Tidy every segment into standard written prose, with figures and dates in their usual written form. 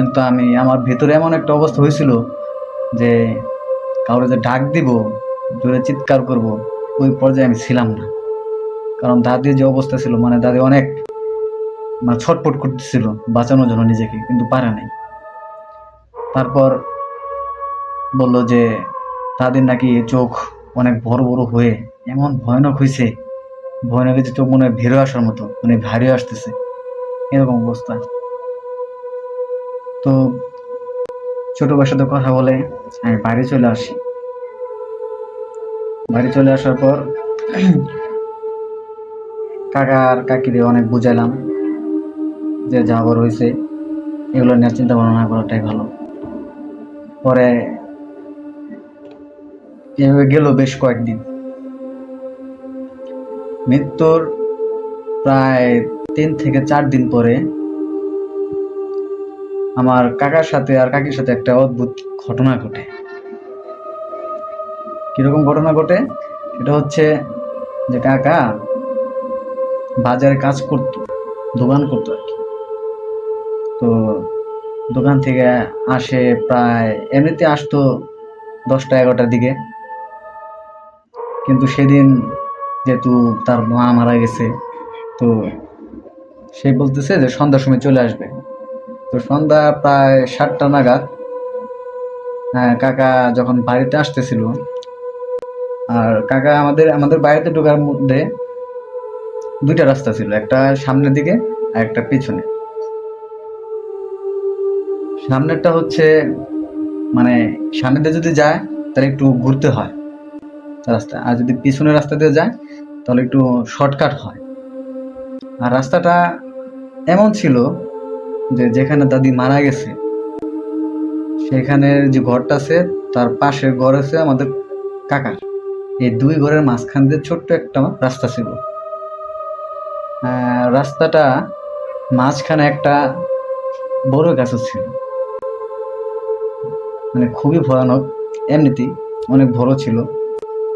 কিন্তু আমার ভিতরে এমন একটা অবস্থা হয়েছিল যে কাউরে যে ডাক দিব, জোরে চিৎকার করব, ওই পর্যায়ে আমি ছিলাম না। কারণ দাদির যে অবস্থা ছিল, মানে দাদি অনেক ছটফট করতেছিল বাঁচানোর জন্য নিজেকে, কিন্তু পারে নাই। তারপর বলল যে দাদির নাকি চোখ অনেক বড় বড় হয়ে এমন ভয়ানক হয়েছে, ভয়ানক হয়েছে চোখ মনে হয় ভেরো আসার মতো, মানে ভারী আসতেছে, এরকম অবস্থা। তো ছোট ভাইয়ের সাথে কথা বলে আমি বাড়ি চলে আসি। বাড়ি চলে আসার পর কাকা আর কাকিদের অনেক বুঝাইলাম যে যা বড় হয়েছে এগুলো নিয়ে চিন্তা ভাবনা না করাটাই ভালো। পরে এভাবে গেল বেশ কয়েকদিন। মৃত্যুর প্রায় 3 থেকে 4 দিন পরে আমার কাকার সাথে আর কাকির সাথে একটা অদ্ভুত ঘটনা ঘটে। কিরকম ঘটনা ঘটে সেটা হচ্ছে যে কাকা বাজারে কাজ করতো, দোকান করতো আর কি। তো দোকান থেকে আসে প্রায়, এমনিতে আসতো 10টা 11টার দিকে, কিন্তু সেদিন যেহেতু তার মা মারা গেছে, তো সে বলতেছে যে সন্ধ্যার সময় চলে আসবে। তো সন্ধ্যা প্রায় 7টা নাগাদ কাকা যখন বাড়িতে আসতেছিল, আর কাকা আমাদের আমাদের বাড়িতে ঢোকার মধ্যে 2টা রাস্তা ছিল, একটা সামনের দিকে আর একটা পিছনে। সামনেরটা হচ্ছে মানে সামনে দিয়ে যদি যায় তাহলে একটু ঘুরতে হয় রাস্তা, আর যদি পিছনের রাস্তা দিয়ে যায় তাহলে একটু শর্টকাট হয়। আর রাস্তাটা এমন ছিল যে যেখানে দাদি মারা গেছে সেখানের যে ঘরটা আছে তার পাশের ঘর আছে আমাদের কাকার, এই 2 ঘরের মাঝখান দিয়ে ছোট্ট একটা রাস্তা ছিল। রাস্তাটা মাঝখানে একটা বড় গাছও ছিল, মানে খুবই ভয়ানক, এমনিতেই অনেক বড় ছিল।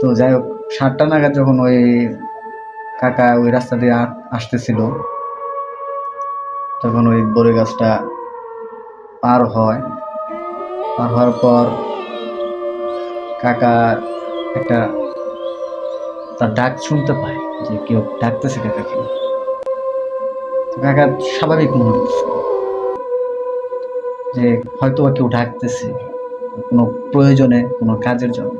তো যাই হোক, 7টা নাগাদ যখন ওই কাকা ওই রাস্তা দিয়ে আসতেছিল, তখন ওই বড় গাছটা পার হয়। পার হওয়ার পর কাকা একটা তার ডাক শুনতে পায় যে কেউ ডাকতেছে কাকাকে। তো কাকা স্বাভাবিক মনে হচ্ছে যে হয়তো বা কেউ ডাকতেছে কোনো প্রয়োজনে, কোনো কাজের জন্য।